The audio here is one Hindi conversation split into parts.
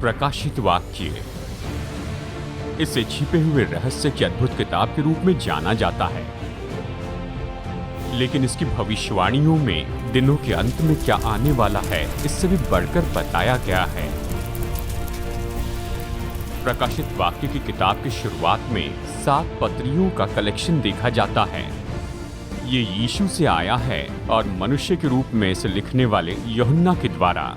प्रकाशित वाक्य। इसे छिपे हुए रहस्य की अद्भुत किताब के रूप में जाना जाता है, लेकिन इसकी भविष्यवाणियों में दिनों के अंत में क्या आने वाला है इससे भी बढ़कर बताया गया है। प्रकाशित वाक्य की किताब की शुरुआत में 7 पत्रियों का कलेक्शन देखा जाता है। ये यीशु से आया है और मनुष्य के रूप में इसे लिखने वाले यूहन्ना के द्वारा।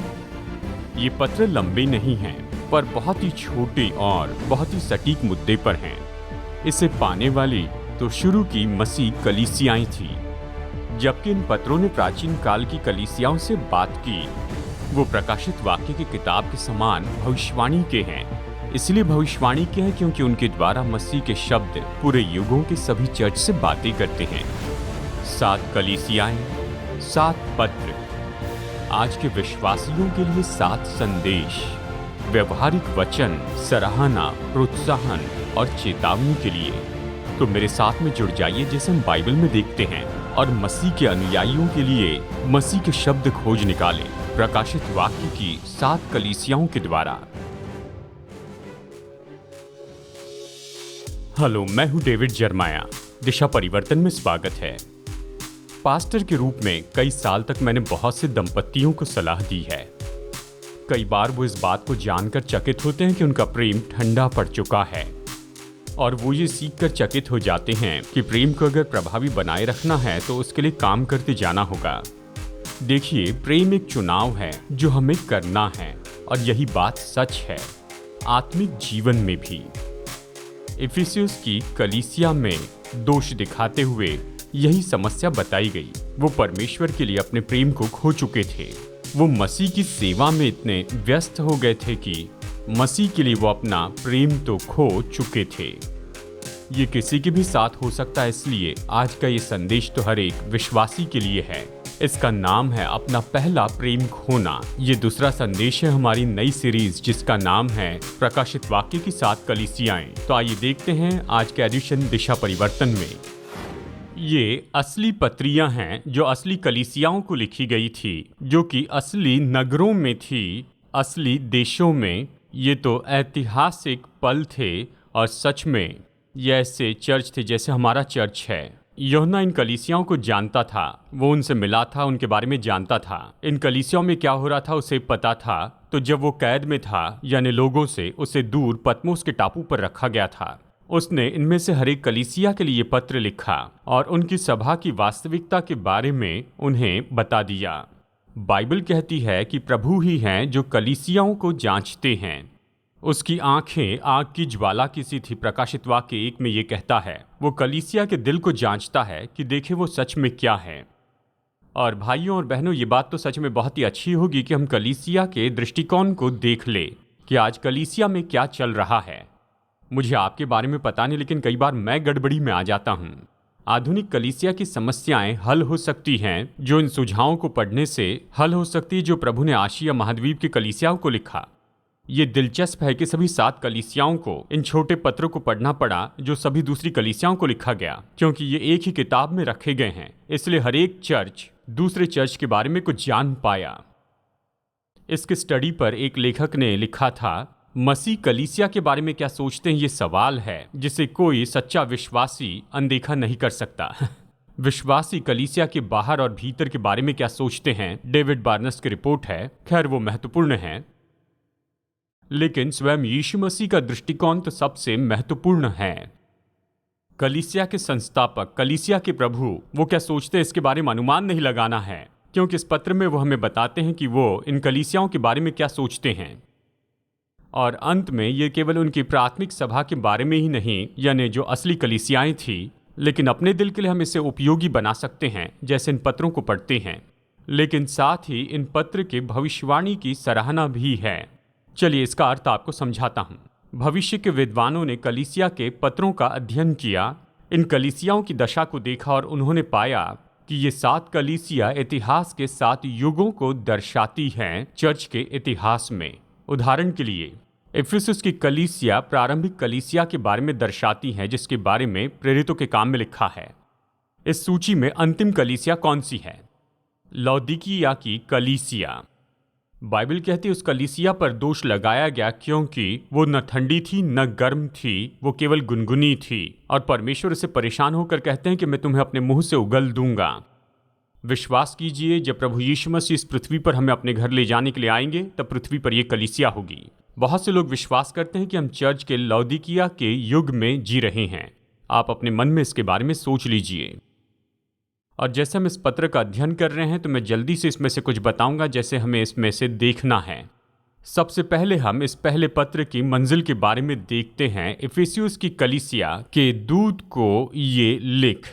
ये पत्र लंबे नहीं हैं, पर बहुत ही छोटे और बहुत ही सटीक मुद्दे पर हैं। इसे पाने वाली तो शुरू की मसीह कलीसियाएं थी, जबकि इन पत्रों ने प्राचीन काल की कलीसियाओं से बात की। वो प्रकाशित वाक्य की किताब के समान भविष्यवाणी के हैं। इसलिए भविष्यवाणी के हैं क्योंकि उनके द्वारा मसीह के शब्द पूरे युगों के सभी चर्च से बातें करते हैं। 7 कलीसियाएं, 7 पत्र, आज के विश्वासियों के लिए 7 संदेश, व्यवहारिक वचन, सराहना, प्रोत्साहन और चेतावनी के लिए। तो मेरे साथ में जुड़ जाइए जैसे हम बाइबल में देखते हैं और मसीह के अनुयायियों के लिए मसीह के शब्द खोज निकालें प्रकाशित वाक्य की 7 कलीसियाओं के द्वारा। हेलो, मैं हूं डेविड जर्माया। दिशा परिवर्तन में स्वागत है। पास्टर के रूप में कई साल तक मैंने बहुत से दंपतियों को सलाह दी है। कई बार वो इस बात को जानकर चकित होते हैं कि उनका प्रेम ठंडा पड़ चुका है, और वो ये सीखकर चकित हो जाते हैं कि प्रेम को अगर प्रभावी बनाए रखना है तो उसके लिए काम करते जाना होगा। देखिए, प्रेम एक चुनाव है जो हमें करना है, और यही बात सच है आत्मिक जीवन में भी। इफिसियस की कलीसिया में दोष दिखाते हुए यही समस्या बताई गई। वो परमेश्वर के लिए अपने प्रेम को खो चुके थे। वो मसीह की सेवा में इतने व्यस्त हो गए थे कि मसीह के लिए वो अपना प्रेम तो खो चुके थे। ये किसी के भी साथ हो सकता है, इसलिए आज का ये संदेश तो हर एक विश्वासी के लिए है। इसका नाम है अपना पहला प्रेम खोना। ये दूसरा संदेश है हमारी नई सीरीज जिसका नाम है प्रकाशित वाक्य की 7 कलीसियाएं। तो आइए देखते हैं आज के एडिशन दिशा परिवर्तन में। ये असली पत्रियां हैं जो असली कलीसियाओं को लिखी गई थी, जो कि असली नगरों में थी, असली देशों में। ये तो ऐतिहासिक पल थे और सच में ये ऐसे चर्च थे जैसे हमारा चर्च है। यूहन्ना इन कलीसियाओं को जानता था, वो उनसे मिला था, उनके बारे में जानता था। इन कलीसियाओं में क्या हो रहा था उसे पता था। तो जब वो कैद में था, यानी लोगों से उसे दूर पतमोस के टापू पर रखा गया था, उसने इनमें से हर एक कलीसिया के लिए पत्र लिखा और उनकी सभा की वास्तविकता के बारे में उन्हें बता दिया। बाइबल कहती है कि प्रभु ही हैं जो कलीसियाओं को जांचते हैं। उसकी आंखें आग की ज्वाला की सी थी। प्रकाशित वाक्य 1 में ये कहता है, वो कलीसिया के दिल को जांचता है कि देखे वो सच में क्या है। और भाइयों और बहनों, ये बात तो सच में बहुत ही अच्छी होगी कि हम कलीसिया के दृष्टिकोण को देख ले कि आज कलीसिया में क्या चल रहा है। मुझे आपके बारे में पता नहीं, लेकिन कई बार मैं गड़बड़ी में आ जाता हूँ। आधुनिक कलीसिया की समस्याएं हल हो सकती हैं जो इन सुझावों को पढ़ने से हल हो सकती है जो प्रभु ने आशिया महाद्वीप की कलीसियाओं को लिखा। ये दिलचस्प है कि सभी 7 कलीसियाओं को इन छोटे पत्रों को पढ़ना पड़ा जो सभी दूसरी कलीसियाओं को लिखा गया, क्योंकि ये एक ही किताब में रखे गए हैं। इसलिए हर एक चर्च दूसरे चर्च के बारे में कुछ जान पाया। इसके स्टडी पर एक लेखक ने लिखा था, मसीह कलीसिया के बारे में क्या सोचते हैं, ये सवाल है जिसे कोई सच्चा विश्वासी अनदेखा नहीं कर सकता। विश्वासी कलीसिया के बाहर और भीतर के बारे में क्या सोचते हैं, डेविड बार्नस की रिपोर्ट है। खैर, वो महत्वपूर्ण है, लेकिन स्वयं यीशु मसीह का दृष्टिकोण तो सबसे महत्वपूर्ण है। कलीसिया के संस्थापक, कलीसिया के प्रभु, वो क्या सोचते हैं इसके बारे में अनुमान नहीं लगाना है, क्योंकि इस पत्र में वो हमें बताते हैं कि वो इन कलीसियाओं के बारे में क्या सोचते हैं। और अंत में ये केवल उनकी प्राथमिक सभा के बारे में ही नहीं, यानी जो असली कलीसियाएं थी, लेकिन अपने दिल के लिए हम इसे उपयोगी बना सकते हैं जैसे इन पत्रों को पढ़ते हैं। लेकिन साथ ही इन पत्र के भविष्यवाणी की सराहना भी है। चलिए इसका अर्थ आपको समझाता हूँ। भविष्य के विद्वानों ने कलीसिया के पत्रों का अध्ययन किया, इन कलीसियाओं की दशा को देखा और उन्होंने पाया कि ये 7 कलीसिया इतिहास के 7 युगों को दर्शाती हैं चर्च के इतिहास में। उदाहरण के लिए इफिसुस की कलीसिया प्रारंभिक कलीसिया के बारे में दर्शाती हैं, जिसके बारे में प्रेरितों के काम में लिखा है। इस सूची में अंतिम कलीसिया कौन सी है? लौदीकिया की कलीसिया। बाइबल कहती है उस कलीसिया पर दोष लगाया गया क्योंकि वो न ठंडी थी न गर्म थी, वो केवल गुनगुनी थी। और परमेश्वर से परेशान होकर कहते हैं कि मैं तुम्हें अपने मुंह से उगल दूंगा। विश्वास कीजिए, जब प्रभु यीशु मसीह इस पृथ्वी पर हमें अपने घर ले जाने के लिए आएंगे तब पृथ्वी पर यह कलीसिया होगी। बहुत से लोग विश्वास करते हैं कि हम चर्च के लौदीकिया के युग में जी रहे हैं। आप अपने मन में इसके बारे में सोच लीजिए। और जैसे हम इस पत्र का अध्ययन कर रहे हैं तो मैं जल्दी से इसमें से कुछ बताऊंगा जैसे हमें इसमें से देखना है। सबसे पहले हम इस पहले पत्र की मंजिल के बारे में देखते हैं। इफिसियुस की कलीसिया के दूत को ये लिख,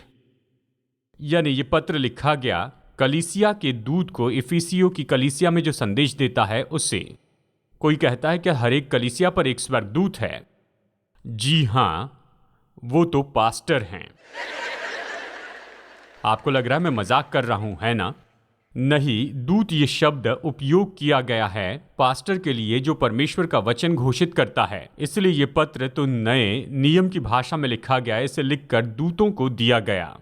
यानी ये पत्र लिखा गया कलीसिया के दूत को इफिसियों की कलीसिया में जो संदेश देता है उसे। कोई कहता है कि हर एक कलीसिया पर एक स्वर्गदूत है। जी हां, वो तो पास्टर हैं। आपको लग रहा है मैं मजाक कर रहा हूं, है ना? नहीं, दूत ये शब्द उपयोग किया गया है पास्टर के लिए जो परमेश्वर का वचन घोषित करता है। इसलिए ये पत्र तो नए नियम की भाषा में लिखा गया है। इसे लिखकर दूतों को दिया गया।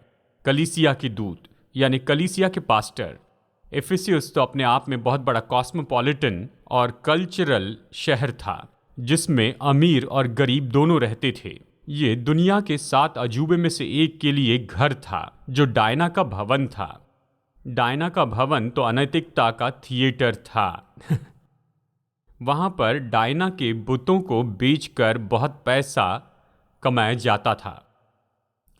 कलीसिया के दूत यानी कलीसिया के पास्टर। इफिसियस तो अपने आप में बहुत बड़ा कॉस्मोपॉलिटन और कल्चरल शहर था जिसमें अमीर और गरीब दोनों रहते थे। ये दुनिया के 7 अजूबे में से एक के लिए घर था जो डायना का भवन था। डायना का भवन तो अनैतिकता का थिएटर था। वहां पर डायना के बुतों को बेचकर बहुत पैसा कमाया जाता था।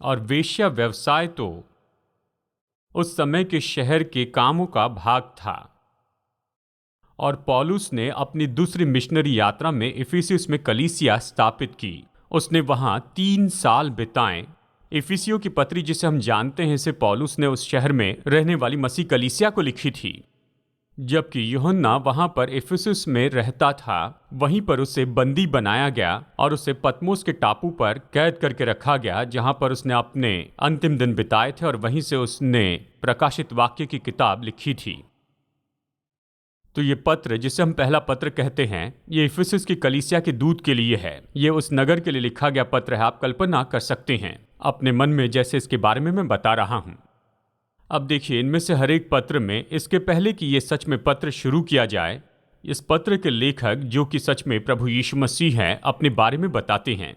और वेश्या व्यवसाय तो उस समय के शहर के कामों का भाग था। और पौलुस ने अपनी दूसरी मिशनरी यात्रा में इफिसियस में कलीसिया स्थापित की। उसने वहां 3 साल बिताए। इफिसियों की पत्री जिसे हम जानते हैं, इसे पौलुस ने उस शहर में रहने वाली मसीह कलीसिया को लिखी थी। जबकि यूहन्ना वहां पर इफिसुस में रहता था। वहीं पर उसे बंदी बनाया गया और उसे पतमोस के टापू पर कैद करके रखा गया जहां पर उसने अपने अंतिम दिन बिताए थे और वहीं से उसने प्रकाशित वाक्य की किताब लिखी थी। तो ये पत्र जिसे हम पहला पत्र कहते हैं, ये इफिसुस की कलीसिया के दूत के लिए है। ये उस नगर के लिए लिखा गया पत्र है। आप कल्पना कर सकते हैं अपने मन में जैसे इसके बारे में मैं बता रहा हूं। अब देखिए, इनमें से हर एक पत्र में इसके पहले कि ये सच में पत्र शुरू किया जाए, इस पत्र के लेखक जो कि सच में प्रभु यीशु मसीह हैं, अपने बारे में बताते हैं।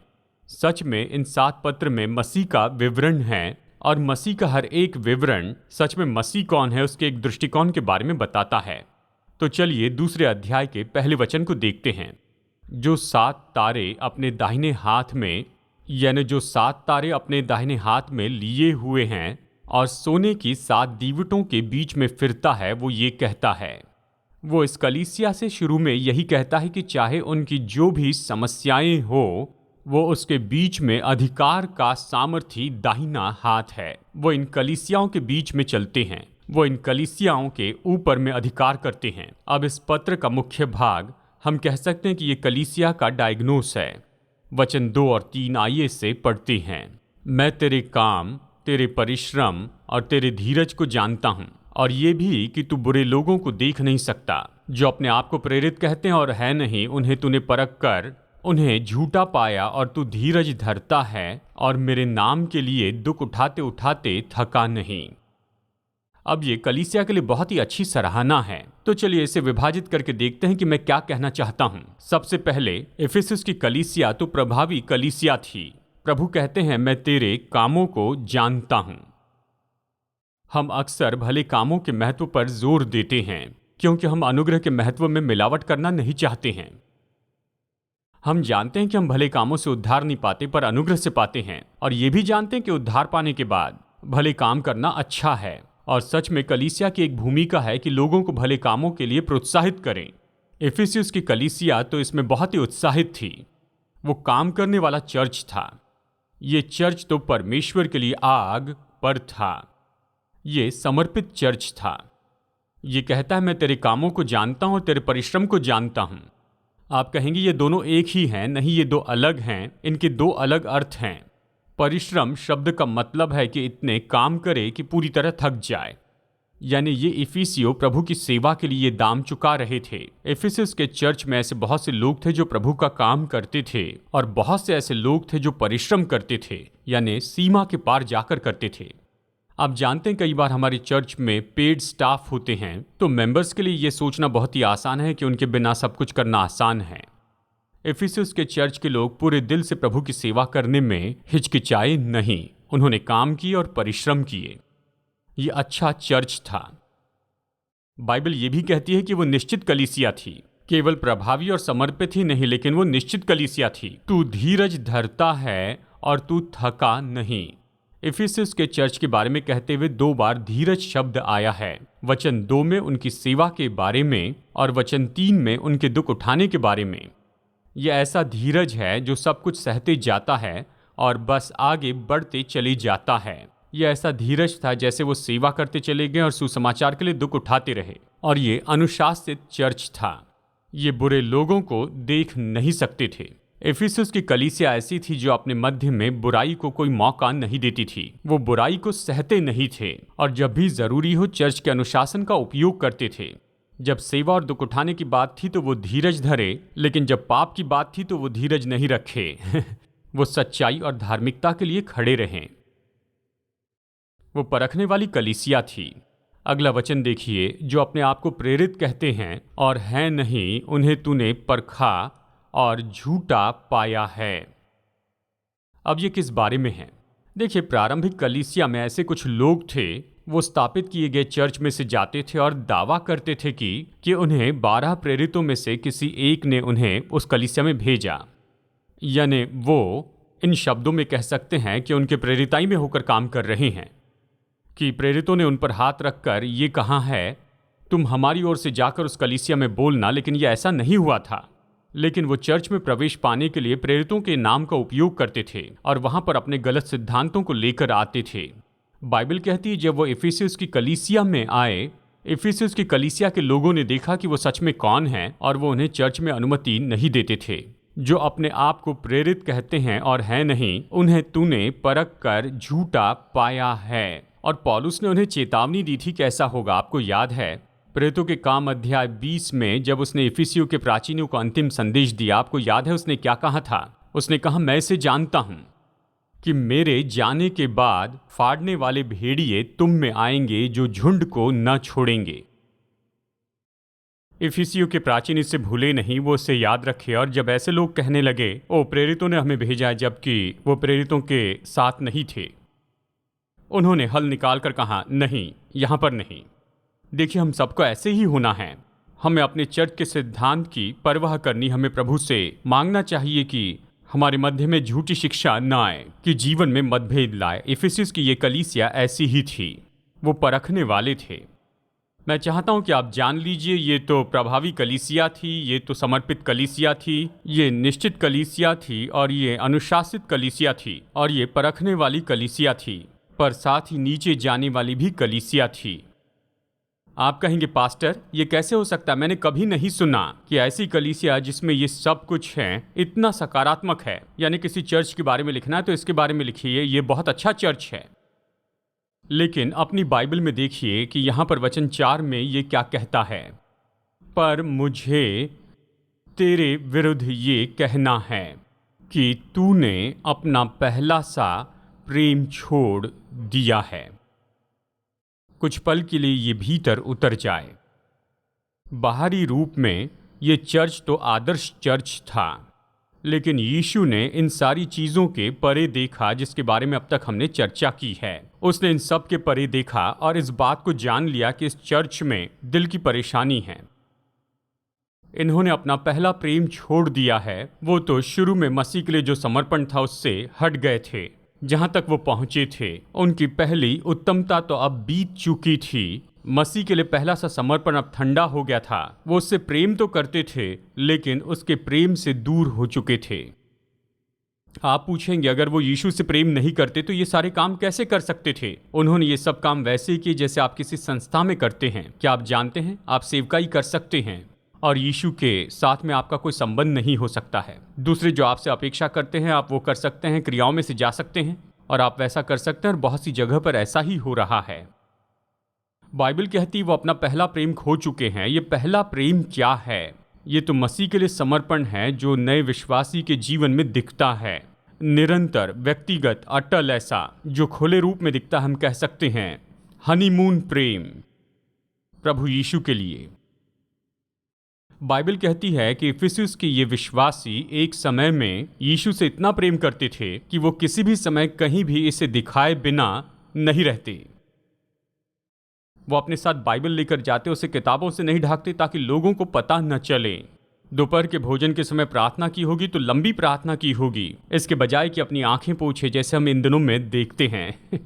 सच में इन 7 पत्र में मसीह का विवरण है और मसीह का हर एक विवरण सच में मसीह कौन है उसके एक दृष्टिकोण के बारे में बताता है। तो चलिए दूसरे अध्याय के पहले वचन को देखते हैं। जो 7 तारे अपने दाहिने हाथ में, यानी जो 7 तारे अपने दाहिने हाथ में लिए हुए हैं और सोने की 7 दीवटों के बीच में फिरता है, वो ये कहता है। वो इस कलीसिया से शुरू में यही कहता है कि चाहे उनकी जो भी समस्याएं हो, वो उसके बीच में अधिकार का सामर्थी दाहिना हाथ है। वो इन कलीसियाओं के बीच में चलते हैं। वो इन कलीसियाओं के ऊपर में अधिकार करते हैं। अब इस पत्र का मुख्य भाग हम कह सकते हैं कि ये कलीसिया का डायग्नोस है। वचन 2 और 3 आइए से पढ़ते हैं। मैं तेरे काम, तेरे परिश्रम और तेरे धीरज को जानता हूँ, और ये भी कि तू बुरे लोगों को देख नहीं सकता जो अपने आप को प्रेरित कहते हैं और है नहीं। उन्हें तूने परख कर उन्हें झूठा पाया और तू धीरज धरता है और मेरे नाम के लिए दुख उठाते उठाते थका नहीं। अब ये कलीसिया के लिए बहुत ही अच्छी सराहना है। तो चलिए इसे विभाजित करके देखते हैं कि मैं क्या कहना चाहता हूँ। सबसे पहले इफिसुस की कलीसिया तो प्रभावी कलीसिया थी। प्रभु कहते हैं मैं तेरे कामों को जानता हूँ। हम अक्सर भले कामों के महत्व पर जोर देते हैं क्योंकि हम अनुग्रह के महत्व में मिलावट करना नहीं चाहते हैं। हम जानते हैं कि हम भले कामों से उद्धार नहीं पाते पर अनुग्रह से पाते हैं, और ये भी जानते हैं कि उद्धार पाने के बाद भले काम करना अच्छा है। और सच में कलीसिया की एक भूमिका है कि लोगों को भले कामों के लिए प्रोत्साहित करें। इफिसियस की कलीसिया तो इसमें बहुत ही उत्साहित थी। वो काम करने वाला चर्च था। ये चर्च तो परमेश्वर के लिए आग पर था। ये समर्पित चर्च था। ये कहता है मैं तेरे कामों को जानता हूं और तेरे परिश्रम को जानता हूं। आप कहेंगे ये दोनों एक ही हैं। नहीं, ये 2 अलग हैं। इनके 2 अलग अर्थ हैं। परिश्रम शब्द का मतलब है कि इतने काम करे कि पूरी तरह थक जाए। यानी ये इफिसियो प्रभु की सेवा के लिए दाम चुका रहे थे। इफिसस के चर्च में ऐसे बहुत से लोग थे जो प्रभु का काम करते थे, और बहुत से ऐसे लोग थे जो परिश्रम करते थे, यानी सीमा के पार जाकर करते थे। आप जानते हैं कई बार हमारे चर्च में पेड स्टाफ होते हैं, तो मेंबर्स के लिए ये सोचना बहुत ही आसान है कि उनके बिना सब कुछ करना आसान है। इफिसुस के चर्च के लोग पूरे दिल से प्रभु की सेवा करने में हिचकिचाए नहीं। उन्होंने काम किए और परिश्रम किए। ये अच्छा चर्च था। बाइबल ये भी कहती है कि वो निश्चित कलीसिया थी। केवल प्रभावी और समर्पित ही नहीं, लेकिन वो निश्चित कलीसिया थी। तू धीरज धरता है और तू थका नहीं। इफिसुस के चर्च के बारे में कहते हुए 2 बार धीरज शब्द आया है। वचन 2 में उनकी सेवा के बारे में और वचन 3 में उनके दुख उठाने के बारे में। यह ऐसा धीरज है जो सब कुछ सहते जाता है और बस आगे बढ़ते चले जाता है। यह ऐसा धीरज था जैसे वो सेवा करते चले गए और सुसमाचार के लिए दुख उठाते रहे। और ये अनुशासित चर्च था। ये बुरे लोगों को देख नहीं सकते थे। इफिसुस की कलीसिया ऐसी थी जो अपने मध्य में बुराई को कोई मौका नहीं देती थी। वो बुराई को सहते नहीं थे और जब भी जरूरी हो चर्च के अनुशासन का उपयोग करते थे। जब सेवा और दुख उठाने की बात थी तो वो धीरज धरे, लेकिन जब पाप की बात थी तो वो धीरज नहीं रखे। वो सच्चाई और धार्मिकता के लिए खड़े रहें। वो परखने वाली कलीसिया थी। अगला वचन देखिए, जो अपने आप को प्रेरित कहते हैं और हैं नहीं, उन्हें तूने परखा और झूठा पाया है। अब ये किस बारे में है? देखिए, प्रारंभिक कलीसिया में ऐसे कुछ लोग थे। वो स्थापित किए गए चर्च में से जाते थे और दावा करते थे कि उन्हें 12 प्रेरितों में से किसी एक ने उन्हें उस कलीसिया में भेजा। यानी वो इन शब्दों में कह सकते हैं कि उनके प्रेरिताई में होकर काम कर रहे हैं, कि प्रेरितों ने उन पर हाथ रखकर ये कहा है, तुम हमारी ओर से जाकर उस कलीसिया में बोलना। लेकिन यह ऐसा नहीं हुआ था। लेकिन वो चर्च में प्रवेश पाने के लिए प्रेरितों के नाम का उपयोग करते थे और वहां पर अपने गलत सिद्धांतों को लेकर आते थे। बाइबल कहती है जब वो इफिसुस की कलीसिया में आए, इफिसुस की कलीसिया के लोगों ने देखा कि वो सच में कौन है और वो उन्हें चर्च में अनुमति नहीं देते थे। जो अपने आप को प्रेरित कहते हैं और है नहीं, उन्हें तूने परख कर झूठा पाया है। और पौलुस ने उन्हें चेतावनी दी थी कि ऐसा होगा। आपको याद है प्रेरितों के काम अध्याय 20 में जब उसने इफिसियों के प्राचीनों को अंतिम संदेश दिया, आपको याद है उसने क्या कहा था? उसने कहा, मैं इसे जानता हूं कि मेरे जाने के बाद फाड़ने वाले भेड़िए तुम में आएंगे जो झुंड को न छोड़ेंगे। इफिसियों के प्राचीन इससे भूले नहीं, वो उसे याद रखे। और जब ऐसे लोग कहने लगे, ओ प्रेरितों ने हमें भेजा है, जबकि वो प्रेरितों के साथ नहीं थे, उन्होंने हल निकालकर कहा, नहीं, यहां पर नहीं। देखिए, हम सबको ऐसे ही होना है। हमें अपने चर्च के सिद्धांत की परवाह करनी, हमें प्रभु से मांगना चाहिए कि हमारे मध्य में झूठी शिक्षा न आए कि जीवन में मतभेद लाए। इफिसुस की ये कलीसिया ऐसी ही थी। वो परखने वाले थे। मैं चाहता हूं कि आप जान लीजिए, ये तो प्रभावी कलीसिया थी, ये तो समर्पित कलीसिया थी, ये निश्चित कलीसिया थी और ये अनुशासित कलीसिया थी और ये परखने वाली कलीसिया थी, पर साथ ही नीचे जाने वाली भी कलीसिया थी। आप कहेंगे, पास्टर ये कैसे हो सकता है? मैंने कभी नहीं सुना कि ऐसी कलीसिया जिसमें ये सब कुछ है इतना सकारात्मक है। यानी किसी चर्च के बारे में लिखना है तो इसके बारे में लिखिए, ये बहुत अच्छा चर्च है। लेकिन अपनी बाइबल में देखिए कि यहाँ पर वचन 4 में ये क्या कहता है, पर मुझे तेरे विरुद्ध ये कहना है कि तूने अपना पहला सा प्रेम छोड़ दिया है। कुछ पल के लिए ये भीतर उतर जाए। बाहरी रूप में ये चर्च तो आदर्श चर्च था, लेकिन यीशु ने इन सारी चीज़ों के परे देखा जिसके बारे में अब तक हमने चर्चा की है। उसने इन सब के परे देखा और इस बात को जान लिया कि इस चर्च में दिल की परेशानी है। इन्होंने अपना पहला प्रेम छोड़ दिया है। वो तो शुरू में मसीह के लिए जो समर्पण था उससे हट गए थे। जहां तक वो पहुंचे थे, उनकी पहली उत्तमता तो अब बीत चुकी थी। मसीह के लिए पहला सा समर्पण अब ठंडा हो गया था। वो उससे प्रेम तो करते थे, लेकिन उसके प्रेम से दूर हो चुके थे। आप पूछेंगे, अगर वो यीशु से प्रेम नहीं करते तो ये सारे काम कैसे कर सकते थे? उन्होंने ये सब काम वैसे ही किए जैसे आप किसी संस्था में करते हैं। क्या आप जानते हैं, आप सेवकाई कर सकते हैं और यीशु के साथ में आपका कोई संबंध नहीं हो सकता है। दूसरे जो आपसे अपेक्षा करते हैं आप वो कर सकते हैं, क्रियाओं में से जा सकते हैं और आप वैसा कर सकते हैं, और बहुत सी जगह पर ऐसा ही हो रहा है। बाइबल कहती वो अपना पहला प्रेम खो चुके हैं। ये पहला प्रेम क्या है? ये तो मसीह के लिए समर्पण है जो नए विश्वासी के जीवन में दिखता है। निरंतर, व्यक्तिगत, अटल, ऐसा जो खुले रूप में दिखता, हम कह सकते हैं हनीमून प्रेम प्रभु यीशु के लिए। बाइबल कहती है कि इफिसुस के ये विश्वासी एक समय में यीशु से इतना प्रेम करते थे कि वो किसी भी समय कहीं भी इसे दिखाए बिना नहीं रहते। वो अपने साथ बाइबल लेकर जाते, उसे किताबों से नहीं ढाकते ताकि लोगों को पता न चले। दोपहर के भोजन के समय प्रार्थना की होगी तो लंबी प्रार्थना की होगी, इसके बजाय कि अपनी आंखें पोंछे जैसे हम इन दिनों में देखते हैं।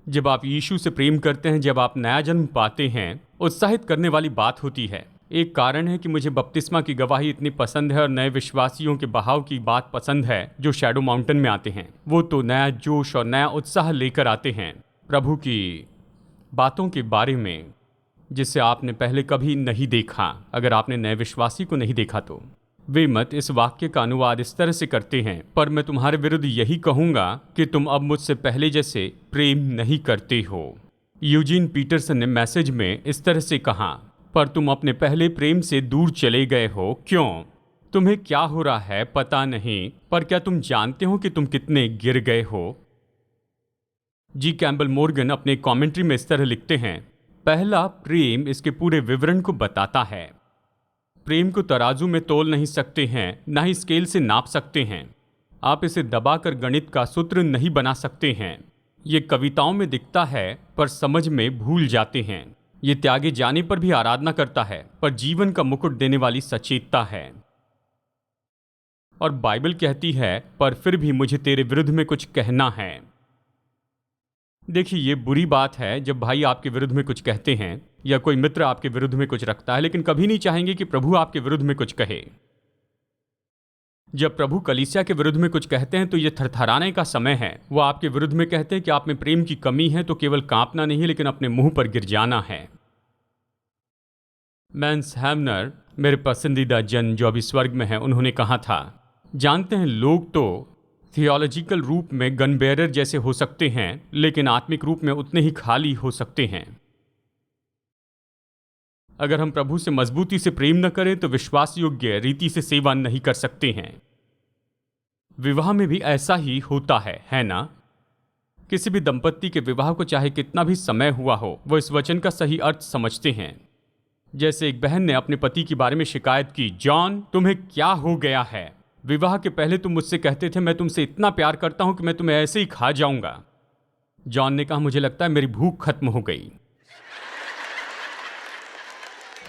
जब आप यीशु से प्रेम करते हैं, जब आप नया जन्म पाते हैं, उत्साहित करने वाली बात होती है। एक कारण है कि मुझे बपतिस्मा की गवाही इतनी पसंद है और नए विश्वासियों के बहाव की बात पसंद है जो शैडो माउंटेन में आते हैं। वो तो नया जोश और नया उत्साह लेकर आते हैं प्रभु की बातों के बारे में, जिसे आपने पहले कभी नहीं देखा। अगर आपने नए विश्वासी को नहीं देखा तो वे मत इस वाक्य का अनुवाद इस तरह से करते हैं, पर मैं तुम्हारे विरुद्ध यही कहूंगा कि तुम अब मुझसे पहले जैसे प्रेम नहीं करते हो। यूजीन पीटरसन ने मैसेज में इस तरह से कहा, पर तुम अपने पहले प्रेम से दूर चले गए हो। क्यों? तुम्हें क्या हो रहा है पता नहीं, पर क्या तुम जानते हो कि तुम कितने गिर गए हो? जी कैम्बल मॉर्गन अपने कमेंट्री में इस तरह लिखते हैं, पहला प्रेम इसके पूरे विवरण को बताता है। प्रेम को तराजू में तोल नहीं सकते हैं, ना ही स्केल से नाप सकते हैं। आप इसे दबाकर गणित का सूत्र नहीं बना सकते हैं। ये कविताओं में दिखता है पर समझ में भूल जाते हैं। ये त्यागे जाने पर भी आराधना करता है, पर जीवन का मुकुट देने वाली सचेतता है। और बाइबल कहती है, पर फिर भी मुझे तेरे विरुद्ध में कुछ कहना है। देखिए, ये बुरी बात है जब भाई आपके विरुद्ध में कुछ कहते हैं या कोई मित्र आपके विरुद्ध में कुछ रखता है, लेकिन कभी नहीं चाहेंगे कि प्रभु आपके विरुद्ध में कुछ कहे। जब प्रभु कलीसिया के विरुद्ध में कुछ कहते हैं तो ये थरथराने का समय है। वो आपके विरुद्ध में कहते हैं कि आप में प्रेम की कमी है, तो केवल कांपना नहीं लेकिन अपने मुंह पर गिर जाना है। मैंस हैमनर, मेरे पसंदीदा जन जो अभी स्वर्ग में है, उन्होंने कहा था, जानते हैं लोग तो थियोलॉजिकल रूप में गन बेरर जैसे हो सकते हैं, लेकिन आत्मिक रूप में उतने ही खाली हो सकते हैं। अगर हम प्रभु से मजबूती से प्रेम न करें तो विश्वास योग्य रीति से सेवा नहीं कर सकते हैं। विवाह में भी ऐसा ही होता है ना? किसी भी दंपत्ति के विवाह को चाहे कितना भी समय हुआ हो, वो इस वचन का सही अर्थ समझते हैं। जैसे एक बहन ने अपने पति के बारे में शिकायत की, जॉन तुम्हें क्या हो गया है? विवाह के पहले तुम मुझसे कहते थे मैं तुमसे इतना प्यार करता हूं कि मैं तुम्हें ऐसे ही खा जाऊंगा। जॉन ने कहा, मुझे लगता है मेरी भूख खत्म हो गई।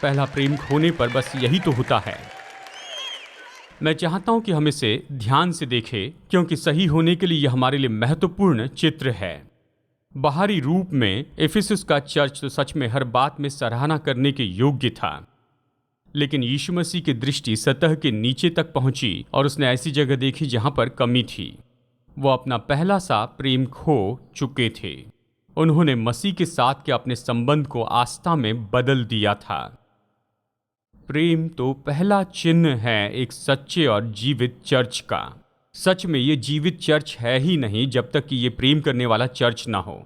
पहला प्रेम खोने पर बस यही तो होता है। मैं चाहता हूं कि हम इसे ध्यान से देखें, क्योंकि सही होने के लिए यह हमारे लिए महत्वपूर्ण चित्र है। बाहरी रूप में इफिसुस का चर्च तो सच में हर बात में सराहना करने के योग्य था, लेकिन यीशु मसीह की दृष्टि सतह के नीचे तक पहुंची और उसने ऐसी जगह देखी जहां पर कमी थी। वो अपना पहला सा प्रेम खो चुके थे। उन्होंने मसीह के साथ के अपने संबंध को आस्था में बदल दिया था। प्रेम तो पहला चिन्ह है एक सच्चे और जीवित चर्च का। सच में ये जीवित चर्च है ही नहीं जब तक कि ये प्रेम करने वाला चर्च ना हो।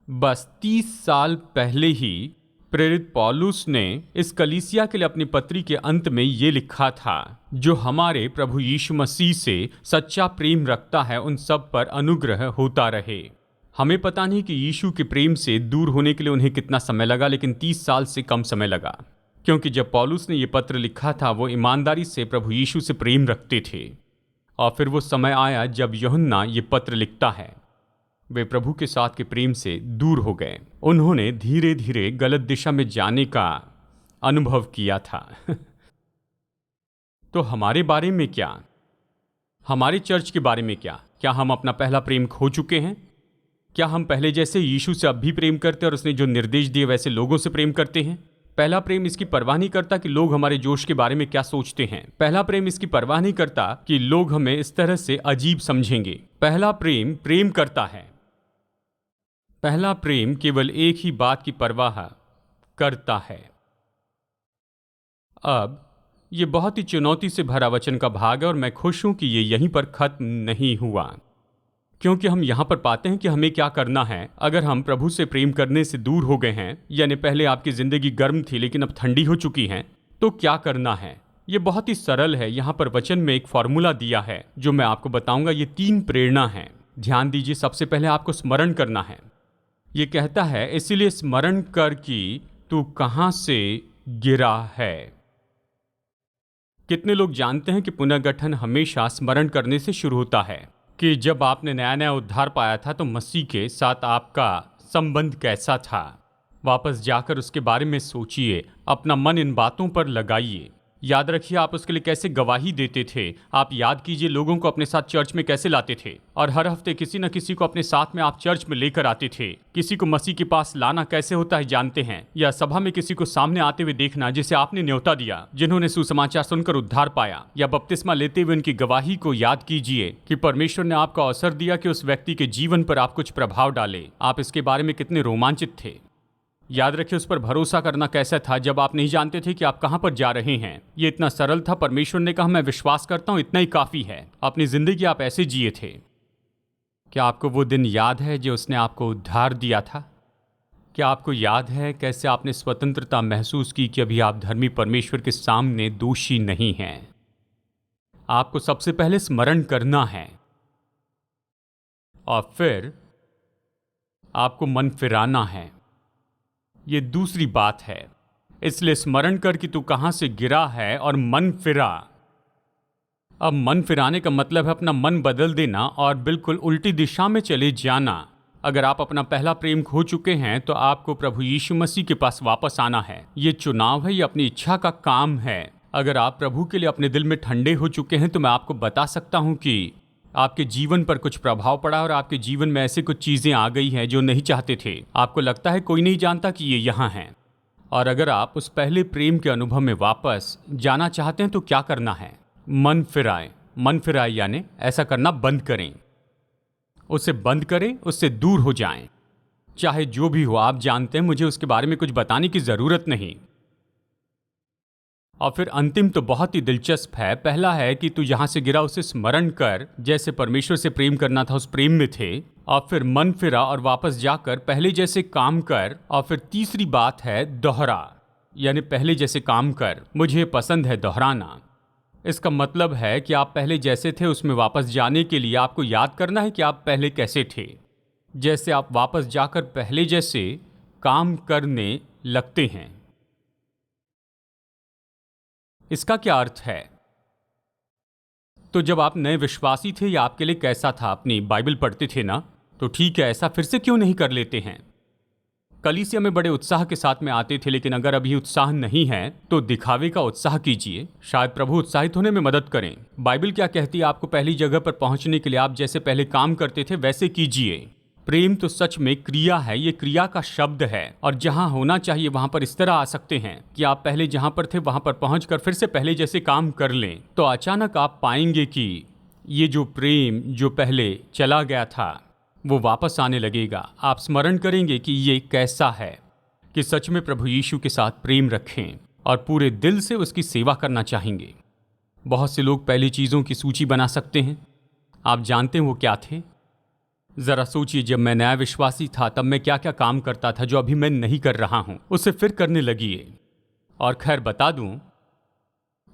बस 30 साल पहले ही प्रेरित पौलुस ने इस कलीसिया के लिए अपनी पत्री के अंत में ये लिखा था, जो हमारे प्रभु यीशु मसीह से सच्चा प्रेम रखता है उन सब पर अनुग्रह होता रहे। हमें पता नहीं कि यीशु के प्रेम से दूर होने के लिए उन्हें कितना समय लगा, लेकिन 30 साल से कम समय लगा, क्योंकि जब पौलुस ने ये पत्र लिखा था वो ईमानदारी से प्रभु यीशु से प्रेम रखते थे। और फिर वो समय आया जब यूहन्ना ये पत्र लिखता है। वे प्रभु के साथ के प्रेम से दूर हो गए। उन्होंने धीरे धीरे गलत दिशा में जाने का अनुभव किया था। तो हमारे बारे में क्या? हमारे चर्च के बारे में क्या? क्या हम अपना पहला प्रेम खो चुके हैं? क्या हम पहले जैसे यीशु से अब भी प्रेम करते और उसने जो निर्देश दिए वैसे लोगों से प्रेम करते हैं? पहला प्रेम इसकी परवाह नहीं करता कि लोग हमारे जोश के बारे में क्या सोचते हैं। पहला प्रेम इसकी परवाह नहीं करता कि लोग हमें इस तरह से अजीब समझेंगे। पहला प्रेम प्रेम करता है। पहला प्रेम केवल एक ही बात की परवाह करता है। अब ये बहुत ही चुनौती से भरा वचन का भाग है और मैं खुश हूं कि ये यहीं पर खत्म नहीं हुआ, क्योंकि हम यहां पर पाते हैं कि हमें क्या करना है। अगर हम प्रभु से प्रेम करने से दूर हो गए हैं, यानी पहले आपकी जिंदगी गर्म थी लेकिन अब ठंडी हो चुकी है, तो क्या करना है? ये बहुत ही सरल है। यहाँ पर वचन में एक फॉर्मूला दिया है जो मैं आपको बताऊंगा। ये 3 प्रेरणा हैं। ध्यान दीजिए, सबसे पहले आपको स्मरण करना है। ये कहता है, इसीलिए स्मरण कर कि तू कहां से गिरा है। कितने लोग जानते हैं कि पुनर्गठन हमेशा स्मरण करने से शुरू होता है कि जब आपने नया नया उद्धार पाया था तो मसीह के साथ आपका संबंध कैसा था। वापस जाकर उसके बारे में सोचिए, अपना मन इन बातों पर लगाइए। याद रखिए आप उसके लिए कैसे गवाही देते थे। आप याद कीजिए लोगों को अपने साथ चर्च में कैसे लाते थे, और हर हफ्ते किसी न किसी को अपने साथ में आप चर्च में लेकर आते थे। किसी को मसीह के पास लाना कैसे होता है जानते हैं, या सभा में किसी को सामने आते हुए देखना जिसे आपने न्योता दिया, जिन्होंने सुसमाचार सुनकर उद्धार पाया, या बपतिस्मा लेते हुए उनकी गवाही को याद कीजिए कि परमेश्वर ने आपको अवसर दिया कि उस व्यक्ति के जीवन पर आप कुछ प्रभाव डाले। आप इसके बारे में कितने रोमांचित थे। याद रखिए उस पर भरोसा करना कैसा था जब आप नहीं जानते थे कि आप कहां पर जा रहे हैं। ये इतना सरल था। परमेश्वर ने कहा, मैं विश्वास करता हूं इतना ही काफी है। अपनी जिंदगी आप ऐसे जिए थे। क्या आपको वो दिन याद है जो उसने आपको उद्धार दिया था? क्या आपको याद है कैसे आपने स्वतंत्रता महसूस की कि अभी आप धर्मी परमेश्वर के सामने दोषी नहीं हैं? आपको सबसे पहले स्मरण करना है और फिर आपको मन फिराना है। ये दूसरी बात है। इसलिए स्मरण कर कि तू कहां से गिरा है और मन फिरा। अब मन फिराने का मतलब है अपना मन बदल देना और बिल्कुल उल्टी दिशा में चले जाना। अगर आप अपना पहला प्रेम खो चुके हैं तो आपको प्रभु यीशु मसीह के पास वापस आना है। ये चुनाव है, ये अपनी इच्छा का काम है। अगर आप प्रभु के लिए अपने दिल में ठंडे हो चुके हैं तो मैं आपको बता सकता हूं कि आपके जीवन पर कुछ प्रभाव पड़ा और आपके जीवन में ऐसी कुछ चीजें आ गई हैं जो नहीं चाहते थे। आपको लगता है कोई नहीं जानता कि ये यहाँ हैं। और अगर आप उस पहले प्रेम के अनुभव में वापस जाना चाहते हैं तो क्या करना है? मन फिराएं। मन फिराएं यानी ऐसा करना बंद करें। उसे बंद करें, उससे दूर हो जाएं। चाहे जो भी हो, आप जानते हैं मुझे उसके बारे में कुछ बताने की जरूरत नहीं। और फिर अंतिम तो बहुत ही दिलचस्प है। पहला है कि तू जहां से गिरा उसे स्मरण कर, जैसे परमेश्वर से प्रेम करना था उस प्रेम में थे। और फिर मन फिरा और वापस जाकर पहले जैसे काम कर। और फिर तीसरी बात है दोहरा, यानी पहले जैसे काम कर। मुझे पसंद है दोहराना। इसका मतलब है कि आप पहले जैसे थे उसमें वापस जाने के लिए आपको याद करना है कि आप पहले कैसे थे। जैसे आप वापस जाकर पहले जैसे काम करने लगते हैं। इसका क्या अर्थ है? तो जब आप नए विश्वासी थे या आपके लिए कैसा था? अपनी बाइबल पढ़ते थे ना? तो ठीक है, ऐसा फिर से क्यों नहीं कर लेते हैं? कलीसिया में बड़े उत्साह के साथ में आते थे, लेकिन अगर अभी उत्साह नहीं है तो दिखावे का उत्साह कीजिए। शायद प्रभु उत्साहित होने में मदद करें। बाइबल क्या कहती है? आपको पहली जगह पर पहुंचने के लिए आप जैसे पहले काम करते थे वैसे कीजिए। प्रेम तो सच में क्रिया है। ये क्रिया का शब्द है, और जहां होना चाहिए वहां पर इस तरह आ सकते हैं कि आप पहले जहां पर थे वहां पर पहुंचकर फिर से पहले जैसे काम कर लें। तो अचानक आप पाएंगे कि ये जो प्रेम जो पहले चला गया था वो वापस आने लगेगा। आप स्मरण करेंगे कि ये कैसा है कि सच में प्रभु यीशु के साथ प्रेम रखें और पूरे दिल से उसकी सेवा करना चाहेंगे। बहुत से लोग पहली चीज़ों की सूची बना सकते हैं। आप जानते हैं वो क्या थे? ज़रा सोचिए, जब मैं नया विश्वासी था तब मैं क्या क्या काम करता था जो अभी मैं नहीं कर रहा हूं, उसे फिर करने लगिए। और खैर बता दूं,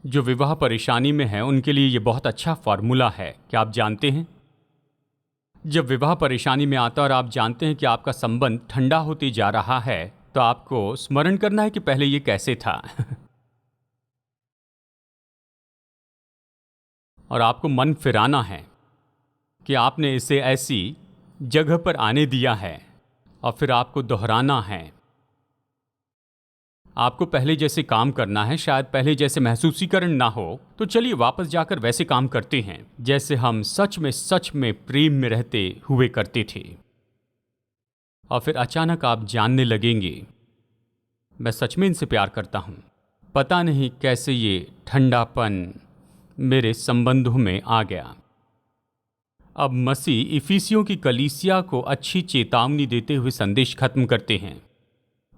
जो विवाह परेशानी में है उनके लिए ये बहुत अच्छा फॉर्मूला है। क्या आप जानते हैं, जब विवाह परेशानी में आता और आप जानते हैं कि आपका संबंध ठंडा होते जा रहा है तो आपको स्मरण करना है कि पहले ये कैसे था। और आपको मन फिराना है कि आपने इसे ऐसी जगह पर आने दिया है। और फिर आपको दोहराना है। आपको पहले जैसे काम करना है। शायद पहले जैसे महसूसीकरण ना हो तो चलिए वापस जाकर वैसे काम करते हैं जैसे हम सच में प्रेम में रहते हुए करते थे। और फिर अचानक आप जानने लगेंगे, मैं सच में इनसे प्यार करता हूं। पता नहीं कैसे ये ठंडापन मेरे संबंधों में आ गया। अब मसीह इफिसियों की कलीसिया को अच्छी चेतावनी देते हुए संदेश खत्म करते हैं।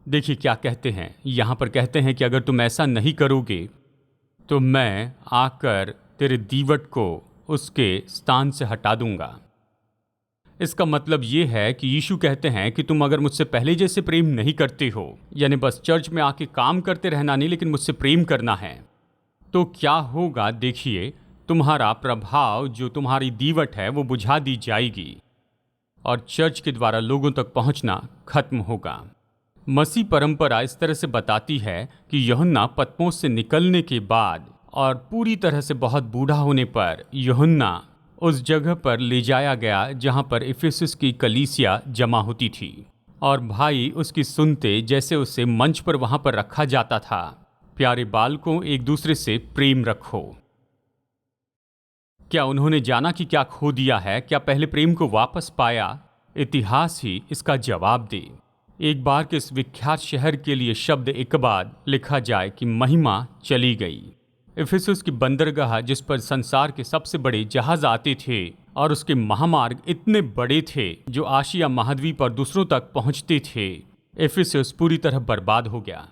देखिए क्या कहते हैं। यहाँ पर कहते हैं कि अगर तुम ऐसा नहीं करोगे तो मैं आकर तेरे दीवट को उसके स्थान से हटा दूंगा। इसका मतलब ये है कि यीशु कहते हैं कि तुम अगर मुझसे पहले जैसे प्रेम नहीं करते हो, यानी बस चर्च में आके काम करते रहना नहीं, लेकिन मुझसे प्रेम करना है, तो क्या होगा देखिए, तुम्हारा प्रभाव जो तुम्हारी दीवट है वो बुझा दी जाएगी और चर्च के द्वारा लोगों तक पहुंचना खत्म होगा। मसीह परंपरा इस तरह से बताती है कि यूहन्ना पतमोस से निकलने के बाद और पूरी तरह से बहुत बूढ़ा होने पर यूहन्ना उस जगह पर ले जाया गया जहां पर इफिसुस की कलीसिया जमा होती थी, और भाई उसकी सुनते जैसे उसे मंच पर वहां पर रखा जाता था। प्यारे बालकों, एक दूसरे से प्रेम रखो। क्या उन्होंने जाना कि क्या खो दिया है? क्या पहले प्रेम को वापस पाया? इतिहास ही इसका जवाब दे। एक बार के इस विख्यात शहर के लिए शब्द इकबाल लिखा जाए कि महिमा चली गई। इफिसुस की बंदरगाह जिस पर संसार के सबसे बड़े जहाज आते थे और उसके महामार्ग इतने बड़े थे जो आशिया महाद्वीप और दूसरों तक पहुंचते थे, इफिसुस पूरी तरह बर्बाद हो गया।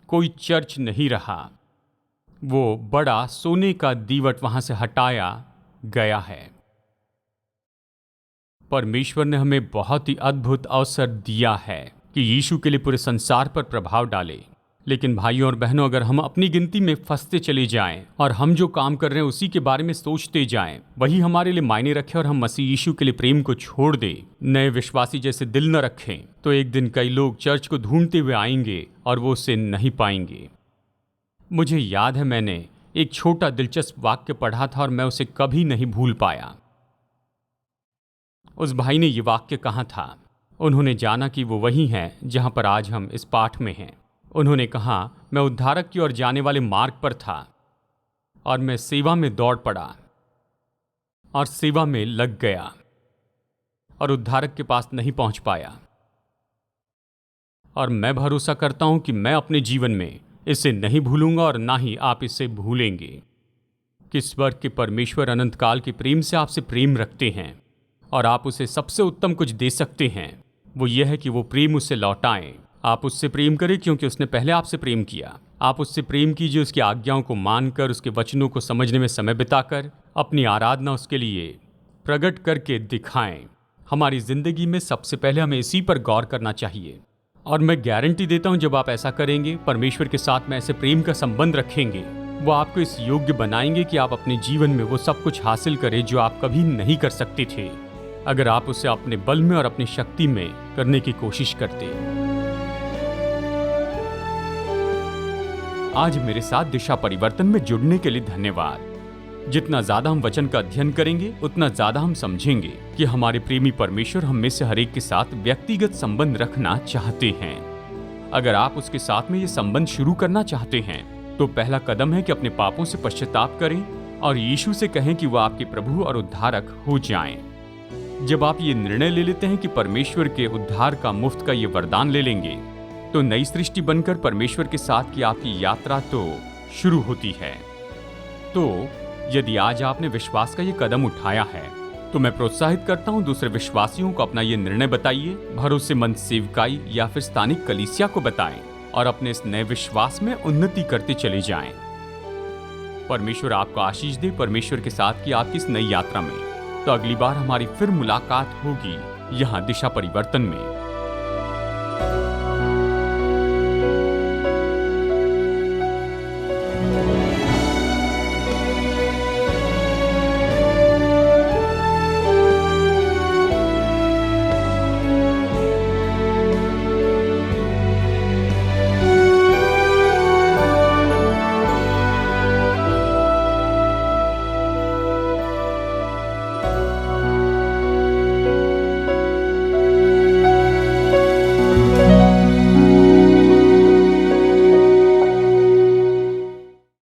कोई चर्च नहीं रहा। वो बड़ा सोने का दीवट वहां से हटाया गया है। परमेश्वर ने हमें बहुत ही अद्भुत अवसर दिया है कि यीशु के लिए पूरे संसार पर प्रभाव डाले। लेकिन भाइयों और बहनों, अगर हम अपनी गिनती में फंसते चले जाएं और हम जो काम कर रहे हैं उसी के बारे में सोचते जाएं, वही हमारे लिए मायने रखे और हम मसीह यीशु के लिए प्रेम को छोड़ दें, नए विश्वासी जैसे दिल न रखें, तो एक दिन कई लोग चर्च को ढूंढते हुए आएंगे और वो उसे नहीं पाएंगे। मुझे याद है, मैंने एक छोटा दिलचस्प वाक्य पढ़ा था और मैं उसे कभी नहीं भूल पाया। उस भाई ने ये वाक्य कहा था। उन्होंने जाना कि वो वही हैं जहां पर आज हम इस पाठ में हैं। उन्होंने कहा, मैं उद्धारक की ओर जाने वाले मार्ग पर था और मैं सेवा में दौड़ पड़ा और सेवा में लग गया और उद्धारक के पास नहीं पहुंच पाया। और मैं भरोसा करता हूं कि मैं अपने जीवन में इसे नहीं भूलूंगा और ना ही आप इसे भूलेंगे कि स्वर्ग के परमेश्वर अनंत काल के प्रेम से आपसे प्रेम रखते हैं और आप उसे सबसे उत्तम कुछ दे सकते हैं। वो यह है कि वो प्रेम उसे लौटाएं। आप उससे प्रेम करें क्योंकि उसने पहले आपसे प्रेम किया। आप उससे प्रेम कीजिए, उसकी आज्ञाओं को मानकर, उसके वचनों को समझने में समय बिताकर, अपनी आराधना उसके लिए प्रकट करके दिखाएं। हमारी जिंदगी में सबसे पहले हमें इसी पर गौर करना चाहिए। और मैं गारंटी देता हूं, जब आप ऐसा करेंगे, परमेश्वर के साथ में ऐसे प्रेम का संबंध रखेंगे, वो आपको इस योग्य बनाएंगे कि आप अपने जीवन में वो सब कुछ हासिल करें जो आप कभी नहीं कर सकते थे अगर आप उसे अपने बल में और अपनी शक्ति में करने की कोशिश करते। आज मेरे साथ दिशा परिवर्तन में जुड़ने के लिए धन्यवाद। जितना ज्यादा हम वचन का अध्ययन करेंगे, उतना ज्यादा हम समझेंगे कि हमारे प्रेमी परमेश्वर हम में से हर एक के साथ व्यक्तिगत संबंध रखना चाहते हैं। अगर आप उसके साथ में ये संबंध शुरू करना चाहते हैं, तो पहला कदम है कि अपने पापों से पश्चाताप करें और यीशु से कहें कि वो आपके प्रभु और उद्धारक हो जाएं। जब आप ये निर्णय ले लेते हैं कि परमेश्वर के उद्धार का मुफ्त का ये वरदान ले लेंगे, तो नई सृष्टि बनकर परमेश्वर के साथ की आपकी यात्रा तो शुरू होती है। तो यदि आज आपने विश्वास का ये कदम उठाया है, तो मैं प्रोत्साहित करता हूं दूसरे विश्वासियों को अपना ये निर्णय बताइए, भरोसेमंद सेवकाई या फिर स्थानिक कलीसिया को बताएं और अपने इस नए विश्वास में उन्नति करते चले जाएं। परमेश्वर आपको आशीष दे। परमेश्वर के साथ की आपकी इस नई यात्रा में। तो अगली बार हमारी फिर मुलाकात होगी यहाँ दिशा परिवर्तन में।